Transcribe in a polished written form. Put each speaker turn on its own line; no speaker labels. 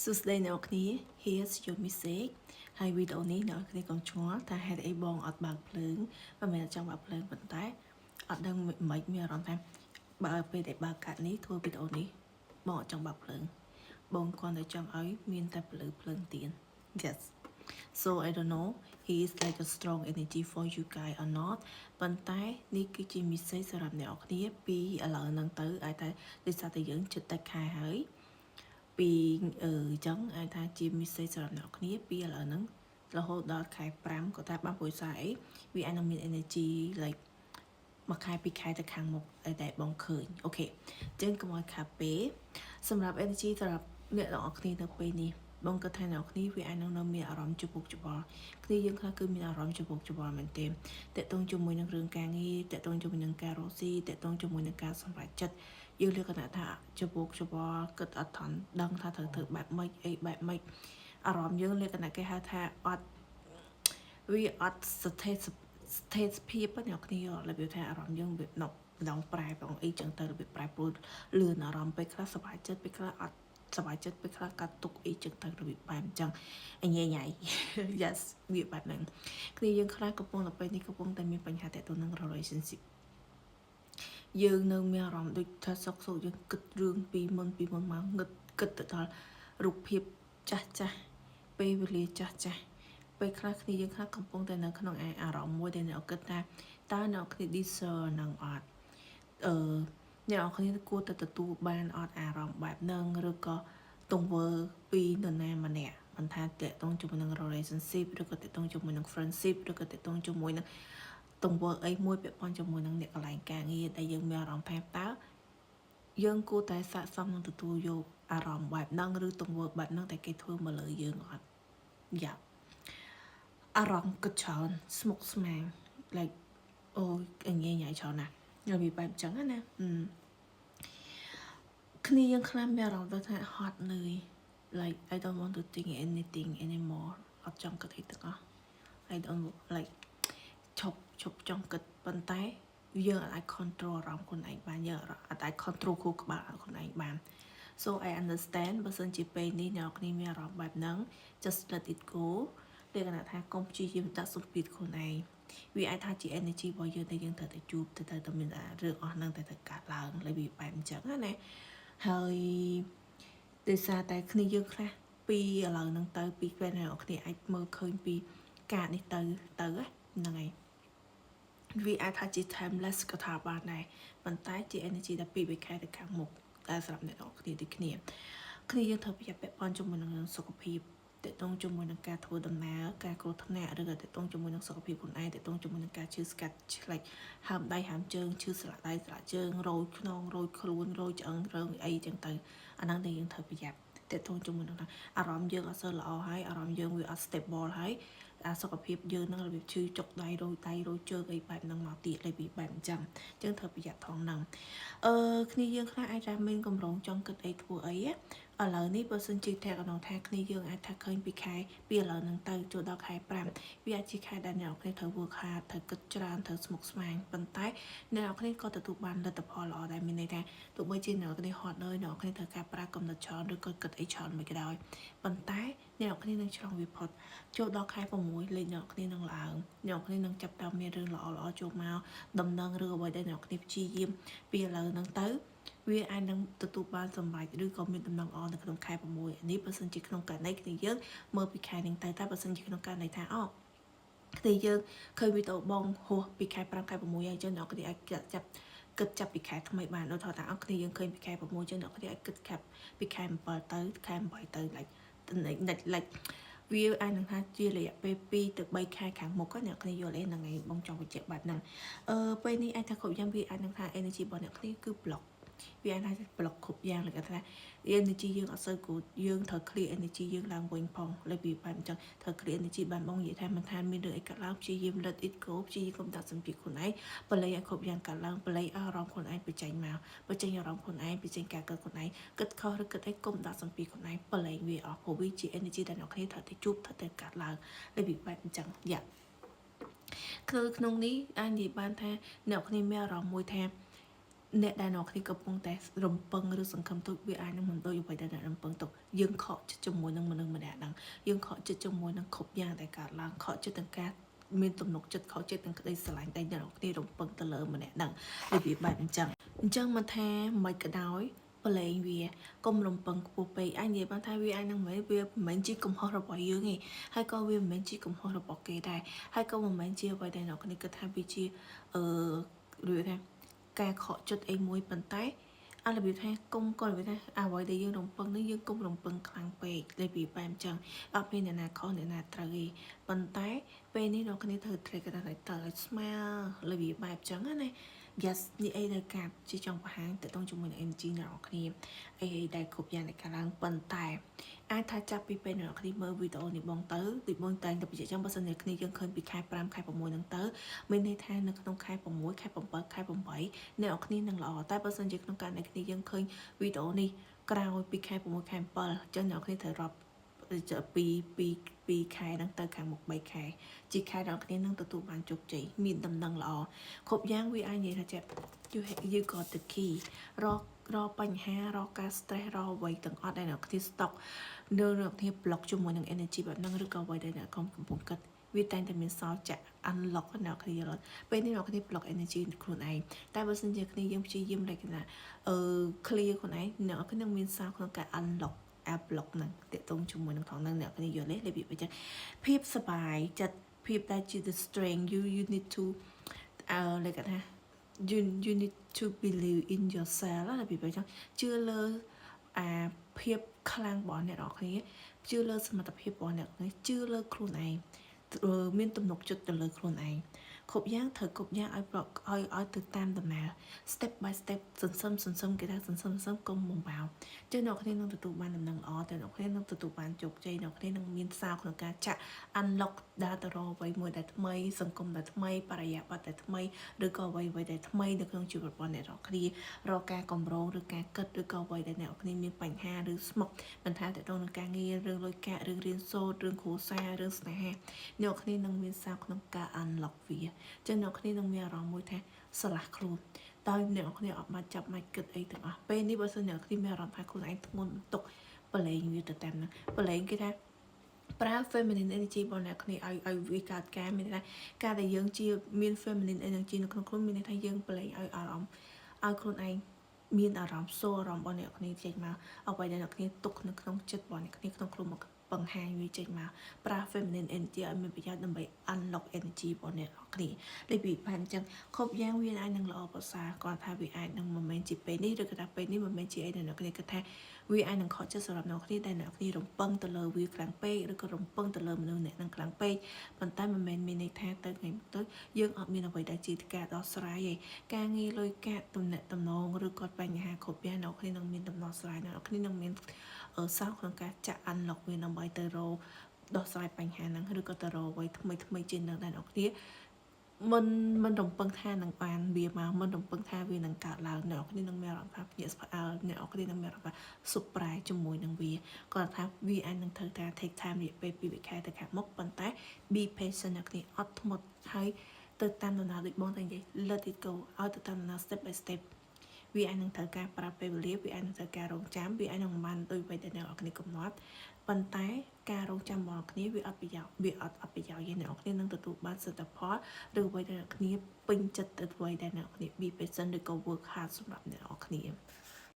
សួស្តីអ្នកនរគ្នា Here's your message ហើយវីដេអូនេះអ្នកនរគ្នាកុំឆ្ងល់ថាហេតុអីបងអត់បើកភ្លើងមិនមែនចង់បើកភ្លើងប៉ុន្តែអត់ដឹងមិនមានអារម្មណ៍ថាបើពេលដែលបើកកាត់នេះធ្វើវីដេអូនេះបងអត់ចង់បើកភ្លើងបងគ្រាន់តែចង់ឲ្យមានតែភ្លើងទៀន Yes so I don't know he is like a strong energy for you guys or not ប៉ុន្តែនេះគឺជា message សម្រាប់អ្នកនរគ្នាពីឥឡូវហ្នឹងទៅអាចតែដោយសារតែយើងជិតតែខែហើយពីអញ្ចឹងអាចថាជា message សម្រាប់អ្នកគ្នាពីឥឡូវហ្នឹងរហូតដល់ខែ5ក៏តែបានព្រោះសារអីវាអាចនឹងមាន energy like មួយខែពីរខែទៅខាងមុខតែបងឃើញអូខេអញ្ចឹងកុំឲ្យខាតពេលសម្រាប់ energy សម្រាប់អ្នកទាំងអស់គ្នានៅពេលនេះបងគិតថាអ្នកគ្នាវាអាចនឹងមានអារម្មណ៍ច្បុកច្បល់គ្នាយើងខ្លះគឺមានអារម្មណ៍ច្បុកច្បល់មែនទេតកតងជាមួយនឹងរឿងការងារតកតងជាមួយនឹងការរស់ស៊ីតកតងជាមួយនឹងការសម្រេចចិត្តយើងលក្ខណៈថាច្បុកច្បល់គិតអត់ថន់ដឹងថាត្រូវធ្វើបែបម៉េចអីបែបម៉េចអារម្មណ៍យើងលក្ខណៈគេហៅថាអត់វាអត់ស្ថិតភាពអ្នកគ្នារបៀបថាអារម្មណ៍យើងវាម្ដងប្រែបងអីចឹងទៅរបៀបប្រែប្រួលលឿនអារម្មណ៍ពេលខ្លះសប្បាយចិត្តពេលខ្លះអត់សប្បាយចិត្តពេលខ្លះកាត់ទុកអីចឹងទៅរបៀបបែបអញ្ចឹងអញញ៉ៃ yes វាបែបហ្នឹងគ្នាយើងខ្លះកំពុងតែពេលនេះកំពុងតែមានបញ្ហាទាក់ទងនឹង relationship យើងនៅមានអារម្មណ៍ដូចថាសុកយើងគិតរឿងពីមុនមកងឹតគិតទៅដល់រូបភាពចាស់ពេលវេលាចាស់ពេលខ្លះគ្នាយើងខ្លះកំពុងតែនៅក្នុងអារម្មណ៍មួយដែលអ្នកគិតថាតើអ្នកគ្នា deserve នឹងអត់អ្នកគ្នាគួរតែទទួលបានអត់អារម្មណ៍បែបហ្នឹងឬក៏ទង្វើពីនរណាម្នាក់មិនថាតកតងជាមួយនឹង relationship ឬក៏តកតងជាមួយនឹង friendship ឬក៏តកតងជាមួយនឹងទង្វើអីមួយពាក់ព័ន្ធជាមួយនឹងអ្នកកន្លែងការងារដែលយើងមានអារម្មណ៍ថាតើយើងគួរតែស័ក្តិសមនឹងទទួលយកអារម្មណ៍បែបហ្នឹងឬទង្វើបែបហ្នឹងតែគេធ្វើមកលើយើងអត់យ៉ាអារម្មណ៍គិតច្រើនស្មុគស្មាញ like អូអញញ៉ៃច្រើនណាស់ហើយវាបែបចឹងណាគ្នាយើងខ្លះមានអារម្មណ៍ថាហត់នឿយ like I don't want to think anything anymore អត់ចង់គិតអីទាំងអស់ I don't like ឈប់ចង់គិតប៉ុន្តែយើងអាច control អារម្មណ៍ខ្លួនឯងបានយើងអាច control ខួរក្បាលខ្លួនឯងបាន so I understand បើសិនជាពេលនេះអ្នកនរមានអារម្មណ៍បែបហ្នឹង just let it go លក្ខណៈថាកុំព្យាយាមដាក់សម្ពាធខ្លួនឯងវាអាចថាជា energy របស់យើងដែលយើងត្រូវតែជួបទៅមានរឿងអស់ហ្នឹងតែទៅកាត់ឡើងលើវាបែបអញ្ចឹងណាហើយដោយសារតែគ្នាយើងខ្លះពីឥឡូវហ្នឹងទៅពីពេលអ្នកគ្នាអាចមើលឃើញពីការនេះទៅហ្នឹងហើយវាអាចថាជា timeless ក៏ថាបានដែរប៉ុន្តែជា energy ដែលពីខែទៅខាងមុខតែសម្រាប់អ្នកនរគ្នាដូចគ្នាយើងត្រូវប្រយ័ត្នពាក់ព័ន្ធជាមួយនឹងសុខភាពតកតងជាមួយនឹងការធ្វើដំណើរការគ្រោះថ្នាក់ឬក៏តកតងជាមួយនឹងសុខភាពខ្លួនឯងតកតងជាមួយនឹងការឈឺស្កាត់ឆ្លាច់ហើមដៃហើមជើងឈឺស្លាក់ដៃស្លាក់ជើងរោយខ្នងរោយខ្លួនរោយឆ្អឹងរងអីចឹងទៅអាហ្នឹងដែលយើងត្រូវប្រយ័ត្នតកតងជាមួយនឹងអារម្មណ៍យើងអត់សូវល្អហើយអារម្មណ៍យើងវាអត់ stable ហើយអាសុខភាពយើងនឹងរបៀបឈឺចុកដៃរោយជើងអីបែបហ្នឹងមកទៀតលេពីបែបអញ្ចឹងត្រូវប្រយ័ត្នផងហ្នឹងគ្នាយើងខ្លះអាចថាមានកម្រងចង់គិតអីធ្វើអីឥឡូវនេះបើសិនជាតែកណ្ដងថាគ្នាយើងអាចថាឃើញពីខែពីឥឡូវហ្នឹងទៅចូលដល់ខែ5វាអាចជាខែដែលអ្នកនរគ្នាត្រូវ work hard ត្រូវគិតច្រើនត្រូវស្មុគស្មាញប៉ុន្តែអ្នកនរគ្នាក៏ទទួលបានលទ្ធផលល្អដែរមានន័យថាទោះបីជាអ្នកនរគ្នាហត់នឿយអ្នកនរគ្នាត្រូវការប្រើកំណត់ច្រើនឬក៏គិតអីច្រើនមិនក៏ដោយប៉ុន្តែអ្នកនរគ្នានឹងឆ្លងវាផុតចូលដល់ខែ6លេខអ្នកនរគ្នានឹងឡើងអ្នកនរគ្នានឹងចាប់តាមមានរឿងល្អចូលមកដំណឹងឬអ្វីដែលអ្នកនរគ្នាព្យាយាមពីឥឡូវហ្នឹងទៅវាអាចនឹងទទួលបានសម្រេចឬក៏មានដំណឹងល្អនៅក្នុងខែ6នេះបើសិនជាក្នុងករណីគ្នាយើងមើលពីខែនេះទៅតែបើសិនជាក្នុងករណីថាគ្នាយើងឃើញវីដេអូបងហួសពីខែ5ខែ6ហើយអញ្ចឹងអ្នកគ្នាអាចគិតចាប់ពីខែថ្មីបានដូចថាគ្នាយើងឃើញពីខែ6អញ្ចឹងអ្នកគ្នាអាចគិតចាប់ពីខែ7ទៅខែ8ទៅ like វាអាចនឹងថាជារយៈពេល2ទៅ3ខែខាងមុខអ្នកគ្នាយល់អីហ្នឹងឯងបងចង់បញ្ជាក់បែបហ្នឹងពេលនេះអាចថាគ្រប់យ៉ាងវាអាចនឹងថា energy របស់អ្នកគ្នាគឺ block វាអាចថា block គ្រប់យ៉ាងលក្ខណៈថា energy យើងអត់សូវគូយើងត្រូវ clear energy យើងឡើងវិញផងលើពីបែបអញ្ចឹងត្រូវ clear energy បានបងនិយាយថាមិនថាមានរឿងអីកើតឡើងព្យាយាម let it go ព្យាយាមកុំដាក់សម្ពាធខ្លួនឯងបល័យឲ្យគ្រប់យ៉ាងកើតឡើងបល័យអារម្មណ៍ខ្លួនឯងបញ្ចេញមកបញ្ចេញអារម្មណ៍ខ្លួនឯងបញ្ចេញការគិតខ្លួនឯងគិតខុសឬគិតអីកុំដាក់សម្ពាធខ្លួនឯងបល័យវាអស់ព្រោះវាជា energy ដែលអ្នកគ្នាត្រូវតែជួបត្រូវតែកើតឡើងលើពីបែបអញ្ចឹងយ៉ាក្នុងនេះអាចនិយាយបានថាអ្នកគ្នាមានអារម្មណ៍មួយថា អ្នកដែលអ្នកគ្នាកំពុងតែរំពឹងឬសង្ឃឹមទុកវាអាចនឹងមិនដូចអ្វីដែលអ្នករំពឹងទុកយើងខកចិត្តជាមួយនឹងមនុស្សម្នាក់ហ្នឹងយើងខកចិត្តជាមួយនឹងគ្រប់យ៉ាងដែលកើតឡើងខកចិត្តទាំងការមានទំនុកចិត្តខកចិត្តទាំងក្តីស្រឡាញ់ដែលអ្នកគ្នារំពឹងទៅលើម្នាក់ហ្នឹងរបៀបបែបអញ្ចឹងមិនថាមិនក៏ដោយប្រឡែងវាកុំរំពឹងខ្ពស់ពេកអញនិយាយបានថាវាអាចនឹងវាមិនមែនជាកំហុសរបស់យើងទេហើយក៏វាមិនមែនជាកំហុសរបស់គេដែរហើយក៏មិនមែនជាអ្វីដែលអ្នកគ្នាគិតថាវាជាឬថាការខកចិត្តអីមួយប៉ុន្តែអារបៀបថាគុំក៏របៀបថាអ្វីដែលយើងរំពឹងនេះយើងគុំរំពឹងខ្លាំងពេករបៀបបែបអញ្ចឹងអត់មានអ្នកណាខុសអ្នកណាត្រូវទេប៉ុន្តែពេលនេះអ្នកគ្នាត្រូវត្រេកអរទៅឲ្យស្មើរបៀបបែបអញ្ចឹងណាyes នេះអីដែលកាប់ជាចង់បង្ហាញទៅต้องជាមួយនឹង energy អ្នកគ្នាអីដែលគ្រប់យ៉ាងដែលកើតឡើងប៉ុន្តែអាចថាចាប់ពីពេលអ្នកគ្នាមើលវីដេអូនេះបងទៅដូចបងតែងតែបញ្ជាក់ចឹងបើសិនអ្នកគ្នាយើងឃើញពីខែ5ខែ6ហ្នឹងទៅមានន័យថានៅក្នុងខែ6ខែ7ខែ8អ្នកគ្នានឹងល្អតែបើសិនជាក្នុងករណីគ្នាយើងឃើញវីដេអូនេះក្រោយពីខែ6ខែ7ចឹងអ្នកគ្នាត្រូវរាប់ពីខែហ្នឹងទៅខាងមុខ3ខែជាខែដល់គ្នានឹងទទួលបានជោគជ័យមានដំណឹងល្អគ្រប់យ៉ាងវាអាចនិយាយថាចេះ you got the key រកបញ្ហារកការ stress រកអ្វីទាំងអស់ដែលអ្នកគ្នា stock នៅអ្នកគ្នា block ជាមួយនឹង energy បែបហ្នឹងឬក៏អ្វីដែលអ្នកកំពុងគិតវាតែងតែមានសល់ចាក់ unlock អ្នកគ្នារត់ពេលនេះអ្នកគ្នា block energy ខ្លួនឯងតែបើសិនជាគ្នាយើងព្យាយាមលក្ខណៈclear ខ្លួនឯងអ្នកគ្នានឹងមានសល់ក្នុងការ unlock app block ហ្នឹងតាក់ទងជាមួយនឹងថងហ្នឹងអ្នកគ្នាយល់ទេរបៀបអញ្ចឹងភាពសប្បាយចិត្តភាពដែលជា the strength you need to លក្ខណៈ you need to believe in yourself របៀបអញ្ចឹងជឿលើភាពខ្លាំងរបស់អ្នកនរគ្នាជឿលើសមត្ថភាពរបស់អ្នកគ្នាជឿលើខ្លួនឯងមានទំនុកចិត្តទៅលើខ្លួនឯងគ្រប់យ៉ាងត្រូវគ្រប់យ៉ាងឲ្យទៅតាមដំណើរ step by step សន្សំគេថាសន្សំកុំបំបោចឹងអ្នកគ្នានឹងទទួលបានដំណឹងល្អតែអ្នកគ្នានឹងទទួលបានជោគជ័យអ្នកគ្នានឹងមានសារក្នុងការចាក់ unlock ដើរទៅរកអ្វីមួយដែលថ្មីសង្គមដែលថ្មីបរិយាបន្នដែលថ្មីឬក៏អ្វីដែលថ្មីនៅក្នុងជីវិតរបស់អ្នកគ្នារកការកម្រងឬការគិតឬក៏អ្វីដែលអ្នកគ្នាមានបញ្ហាឬស្មុគមិនថាទៅក្នុងការងាររឿងលុយកាក់រឿងរៀនសូត្ររឿងគ្រួសាររឿងស្នេហាអ្នកគ្នានឹងមានសារក្នុងការ unlock វាចឹងអ្នកគ្នានឹងមានអារម្មណ៍មួយថាស្រឡះខ្លួនដោយអ្នកគ្នាអត់មកចាប់មកគិតអីទាំងអស់ពេលនេះបើសិនអ្នកគ្នាមានអារម្មណ៍ថាខ្លួនឯងធ្ងន់ទុកប្រឡែងវាទៅតាមហ្នឹងប្រឡែងគេថាប្រើ feminine energy របស់អ្នកគ្នាឲ្យវាកើតការមានន័យថាការដែលយើងជាមាន feminine energy នៅក្នុងខ្លួនមានន័យថាយើងប្រឡែងឲ្យអារម្មណ៍ឲ្យខ្លួនឯងមានអារម្មណ៍សូរអារម្មណ៍របស់អ្នកគ្នាចេញមកអ្វីដែលអ្នកគ្នាទុកនៅក្នុងចិត្តរបស់អ្នកគ្នាក្នុងខ្លួនមកបង្ហាញវាចេញមកប្រើ feminine energy ឲ្យមានប្រយោជន៍ដើម្បី unlock energy របស់អ្នកគ្នាដូចពីបានអញ្ចឹងគ្រប់យ៉ាងវាអាចនឹងល្អប្រសើរគាត់ថាវាអាចនឹងមិនមែនជាពេលនេះឬក៏ថាពេលនេះមិនមែនជាអីដែលអ្នកគ្នាគិតថាវាអាចនឹងខកចិត្តសម្រាប់អ្នកគ្នាដែលអ្នកគ្នារំពឹងទៅលើវាខ្លាំងពេកឬក៏រំពឹងទៅលើមនុស្សអ្នកនឹងខ្លាំងពេកប៉ុន្តែមិនមែនមានន័យថាទៅថ្ងៃទៅយើងអត់មានអ្វីដែលជាការដោះស្រាយទេការងារលុយកាក់ទំនាក់ទំនងឬក៏បញ្ហាគ្រប់យ៉ាងអ្នកគ្នានឹងមានដំណោះស្រាយអ្នកគ្នានឹងមានសោកក្នុងការចាក់ unlock វាដើម្បីទៅរកដោះស្រាយបញ្ហាហ្នឹងឬក៏ទៅរកអ្វីថ្មីជាងនឹងដែលអ្នកគ្នាមិនរំពឹងថានឹងបានវាមកមិនរំពឹងថាវានឹងកើតឡើងអ្នកគ្នានឹងមានអារម្មណ៍ថាភ្ញាក់ផ្អើលអ្នកគ្នានឹងមានអារម្មណ៍ថា surprise ជាមួយនឹងវាគាត់ថាវាអាចនឹងត្រូវការ take time រយៈពេល2ខែទៅខាងមុខប៉ុន្តែ be patient អ្នកគ្នាអត់ធ្មត់ហើយទៅតាមដំណើរដូចបងតែនិយាយ let it go ឲ្យទៅតាមដំណើរ step by step វាអាចនឹងត្រូវការប្រើពេលវេលាវាអាចនឹងត្រូវការរងចាំវាអាចនឹងមិនបានដូចអ្វីដែលអ្នកនរគ្នាកំណត់ប៉ុន្តែការរងចាំរបស់គ្នាវាអត់ប្រយោជន៍វាអត់ប្រយោជន៍ទេអ្នកនរគ្នានឹងទទួលបានសទ្ធផលឬអ្វីដែលអ្នកគ្នាពេញចិត្តទៅអ្វីដែលអ្នកគ្នា be patient ឬក៏ work hard សម្រាប់អ្នកនរគ្នា